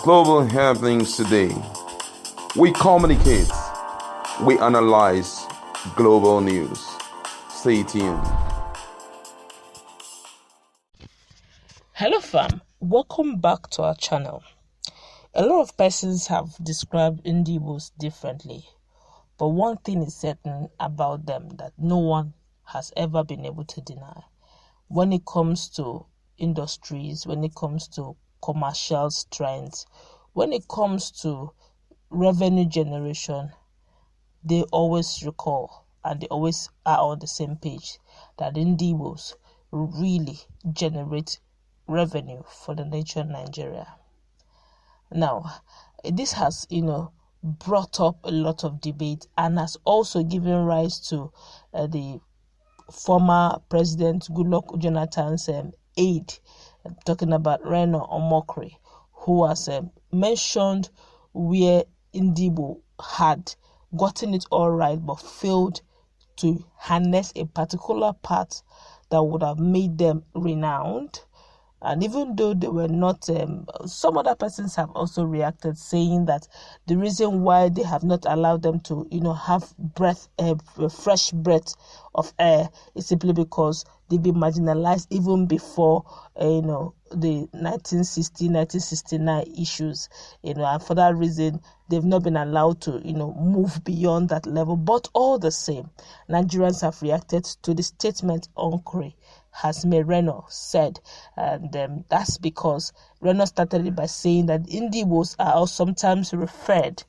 global happenings today. We communicate, we analyze global news. Stay tuned. Hello fam, welcome back to our channel. A lot of persons have described Ndigbos differently, but one thing is certain about them that no one has ever been able to deny. When it comes to industries, when it comes to commercial strength, when it comes to revenue generation, they always recall and they always are on the same page that Ndigbos really generate revenue for the nation Nigeria. Now, this has, brought up a lot of debate and has also given rise to the former President Goodluck Jonathan's aide, talking about Reno Omokri, who has mentioned where Ndigbo had gotten it all right but failed to harness a particular part that would have made them renowned. And even though they were not, some other persons have also reacted, saying that the reason why they have not allowed them to, have fresh breath of air is simply because they've been marginalized even before, the 1969 issues, and for that reason, they've not been allowed to, move beyond that level. But all the same, Nigerians have reacted to the statement Omokri has made. Reno said, and that's because Reno started it by saying that Ndigbos are sometimes referred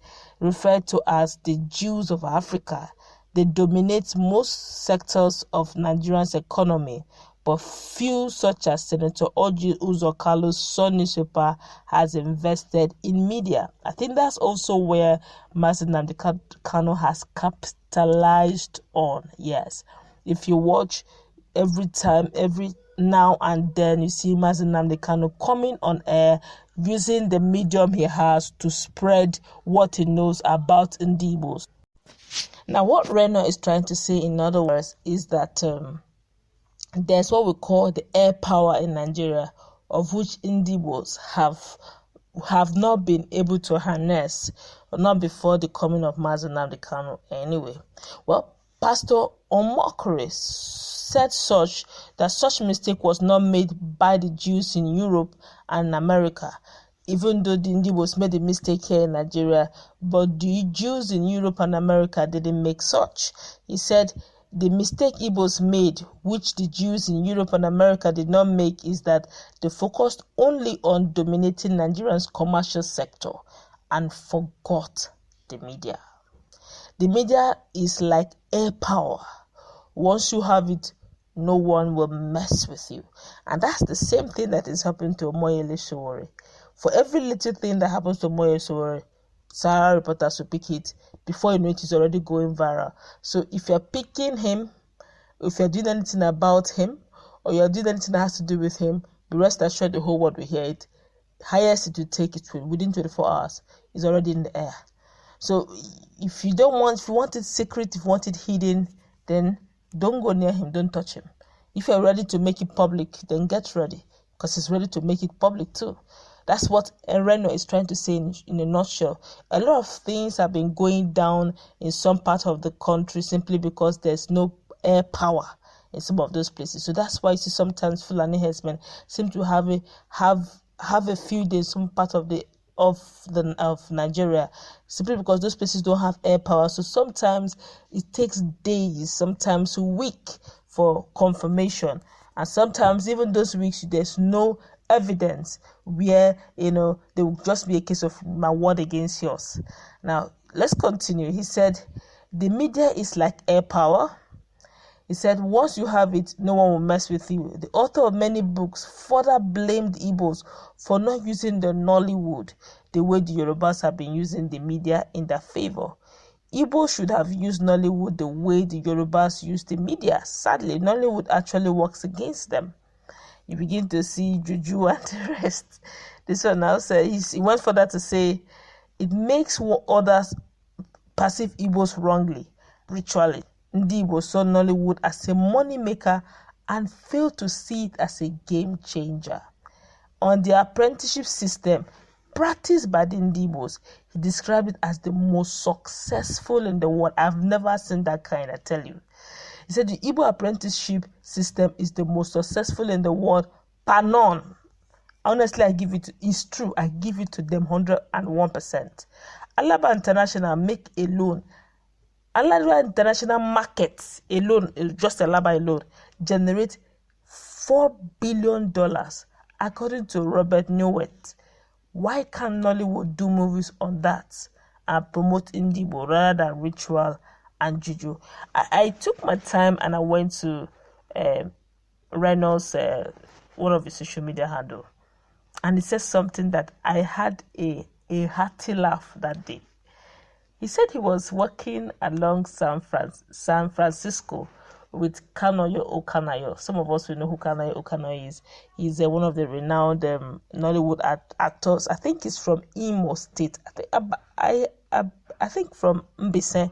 to as the Jews of Africa. They dominate most sectors of Nigeria's economy, but few, such as Senator Orji Uzor Kalu's Sun newspaper, has invested in media. I think that's also where Mazi Nnamdi Kanu has capitalized on. Yes, if you watch every now and then, you see Mazi Nnamdi Kanu coming on air using the medium he has to spread what he knows about Ndigbos. Now, what Reno is trying to say, in other words, is that there's what we call the air power in Nigeria, of which Ndigbos have not been able to harness, not before the coming of Mazi Nnamdi Kanu anyway. Well, Pastor Omokri said that such mistake was not made by the Jews in Europe and America, even though the Ndigbos made a mistake here in Nigeria, but the Jews in Europe and America didn't make such. He said the mistake Igbos made, which the Jews in Europe and America did not make, is that they focused only on dominating Nigeria's commercial sector and forgot the media. The media is like air power. Once you have it, no one will mess with you. And that's the same thing that is happening to Omoyele Sowore. For every little thing that happens to Omoyele Sowore, Sahara reporters will pick it. Before you know it, it's already going viral. So if you're picking him, if you're doing anything about him, or you're doing anything that has to do with him, be rest assured the whole world will hear it. Highest it will take it within 24 hours. It's already in the air. So if you want it secret, if you want it hidden, then don't go near him, don't touch him. If you're ready to make it public, then get ready, because he's ready to make it public too. That's what Reno is trying to say in a nutshell. A lot of things have been going down in some part of the country simply because there's no air power in some of those places. So that's why you see sometimes Fulani herdsmen seem to have a few days, some part of Nigeria, simply because those places don't have air power. So sometimes it takes days, sometimes a week for confirmation, and sometimes even those weeks there's no evidence, where there will just be a case of my word against yours. Now let's continue. He said the media is like air power. He said once you have it, no one will mess with you. The author of many books further blamed Igbos for not using the Nollywood the way the Yorubas have been using the media in their favor. Igbo should have used Nollywood the way the Yorubas use the media. Sadly, Nollywood actually works against them. You begin to see Juju and the rest. This one now says, he went further to say, it makes others perceive Igbos wrongly, ritually. Ndigbo saw Nollywood as a money maker and failed to see it as a game changer. On the apprenticeship system, practiced by the Ndigbos. He described it as the most successful in the world. I've never seen that kind, I tell you. He said the Igbo apprenticeship system is the most successful in the world, per none. Honestly, it's true. I give it to them 101%. Alaba International make alone. Alaba International markets alone, just Alaba alone, generate $4 billion, according to Robert Newett. Why can't Nollywood do movies on that and promote Ndigbo rather than ritual and juju? I took my time and I went to Reno's one of his social media handle, and he said something that I had a hearty laugh that day. He said he was walking along San Francisco with Kanayo Okanayo. Some of us will know who Kanayo Okanayo is. He's one of the renowned Nollywood actors. I think he's from Imo State. I think from Mbise.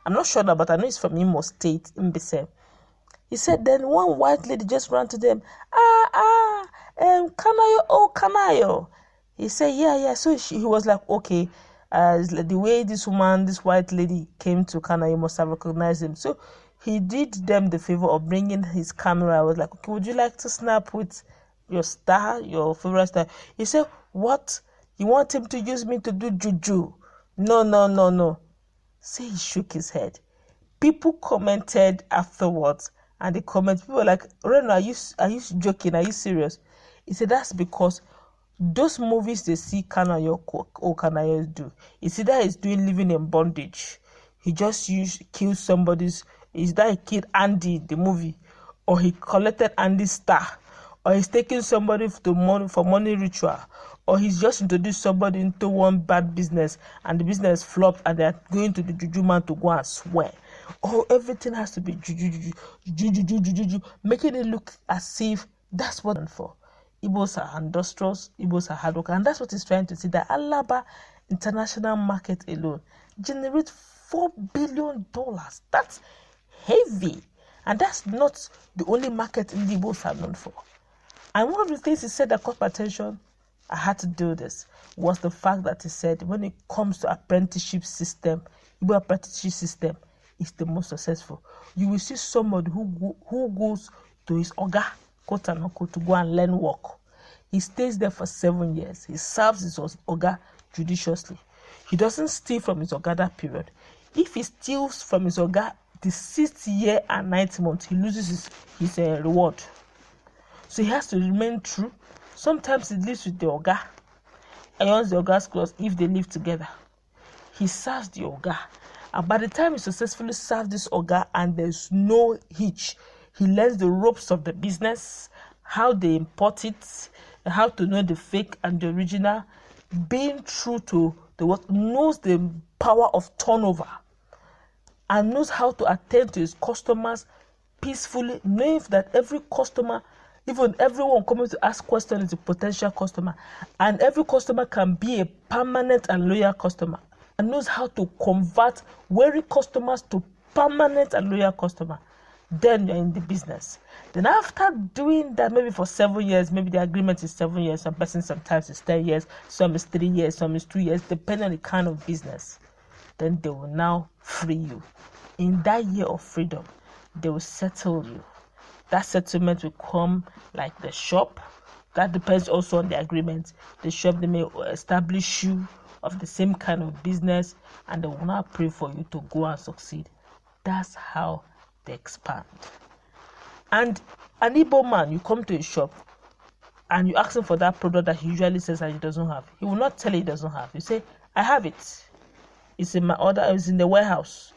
I'm not sure, but I know he's from Imo State, Mbise. He said then one white lady just ran to them. Kanayo Okanayo. He said, yeah. So he was like, okay. The way this white lady came to Kanayo, you must have recognized him. So he did them the favor of bringing his camera. I was like, okay, would you like to snap with your star, your favorite star? He said, what? You want him to use me to do juju? No. So he shook his head. People commented afterwards, and people were like, Reno, are you joking? Are you serious? He said, that's because those movies they see Kanayo do. You see that he's doing living in bondage. He just killed somebody's. Is that he killed Andy the movie, or he collected Andy's star, or he's taking somebody for money ritual, or he's just introduced somebody into one bad business and the business flopped and they're going to the juju man to go and swear. Oh, everything has to be juju, making it look as if that's what it's for. Igbos are industrious, Igbos are hard workers, and that's what he's trying to see. The Alaba international market alone generates $4 billion. That's heavy, and that's not the only market Igbos are known for. And one of the things he said that caught my attention, I had to do this, was the fact that he said when it comes to apprenticeship system, Igbo apprenticeship system is the most successful. You will see somebody who goes to his oga, quote and unquote, to go and learn work. He stays there for 7 years. He serves his oga judiciously. He doesn't steal from his oga that period. If he steals from his oga the 6th year and 9th month, he loses his reward. So he has to remain true. Sometimes he lives with the oga. And once the oga's close, if they live together, he serves the oga. And by the time he successfully serves this oga and there's no hitch, he learns the ropes of the business, how they import it, how to know the fake and the original, being true to the work, knows the power of turnover, and knows how to attend to his customers peacefully, knowing that every customer, even everyone coming to ask questions, is a potential customer, and every customer can be a permanent and loyal customer, and knows how to convert weary customers to permanent and loyal customer. Then you're in the business. Then after doing that, maybe for 7 years, maybe the agreement is 7 years, some person sometimes is 10 years, some is 3 years, some is 2 years, depending on the kind of business. Then they will now free you. In that year of freedom, they will settle you. That settlement will come like the shop. That depends also on the agreement. The shop, they may establish you of the same kind of business, and they will now pray for you to go and succeed. That's how they expand. And an Igbo man, you come to a shop and you ask him for that product that he usually says that he doesn't have. He will not tell you he doesn't have. You say, I have it. It's in my order, it's in the warehouse.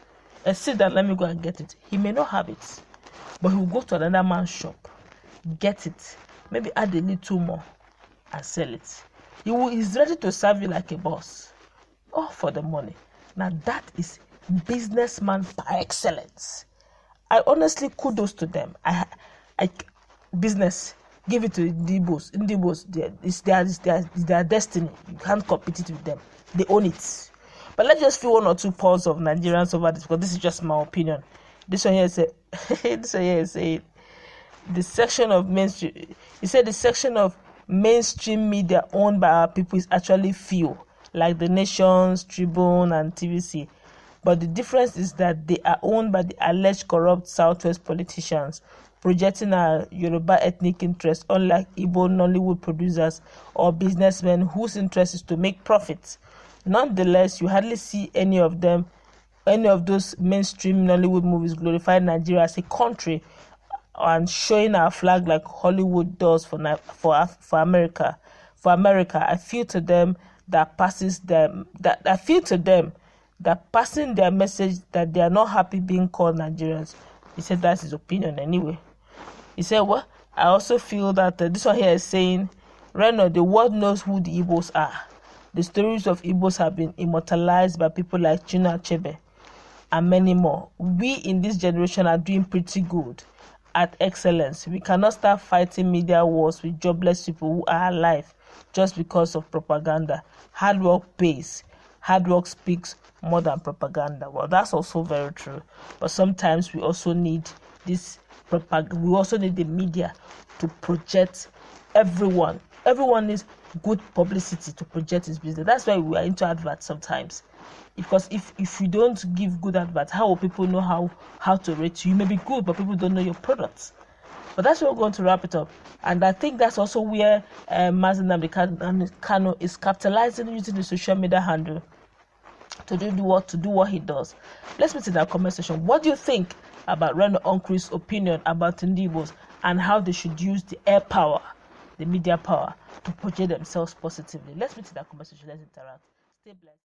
Sit down, let me go and get it. He may not have it, but he will go to another man's shop, get it, maybe add a little more and sell it. He's ready to serve you like a boss, all for the money. Now that is businessman by excellence. I honestly kudos to them. Business, give it to Ndigbos. Ndigbos, it's their destiny. You can't compete it with them. They own it. But let's just feel one or two pulse of Nigerians over this, because this is just my opinion. This one here is saying the section of mainstream. He said the section of mainstream media owned by our people is actually few, like the Nations, Tribune, and TVC. But the difference is that they are owned by the alleged corrupt Southwest politicians, projecting our Yoruba ethnic interests, unlike Igbo Nollywood producers or businessmen whose interest is to make profits. Nonetheless, you hardly see any of those mainstream Nollywood movies glorify Nigeria as a country and showing our flag like Hollywood does for America. For America, I feel to them that passing their message that they are not happy being called Nigerians. He said that's his opinion anyway. He said, well, I also feel that this one here is saying, Reno, the world knows who the Igbos are. The stories of Igbos have been immortalized by people like Chinua Achebe and many more. We in this generation are doing pretty good at excellence. We cannot start fighting media wars with jobless people who are alive just because of propaganda. Hard work pays. Hard work speaks more than propaganda. Well, that's also very true. But sometimes we also need this propaganda. We also need the media to project everyone. Everyone needs good publicity to project his business. That's why we are into adverts sometimes. Because if you don't give good adverts, how will people know how to rate you? You may be good, but people don't know your products. But that's where we're going to wrap it up. And I think that's also where Mazi Nnamdi Kanu is capitalizing using the social media handle to do what he does. Let's meet in the comment section. What do you think about Reno Omokri's opinion about Ndigbos and how they should use the air power, the media power, to project themselves positively? Let's meet in the comment section. Let's interact. Stay blessed.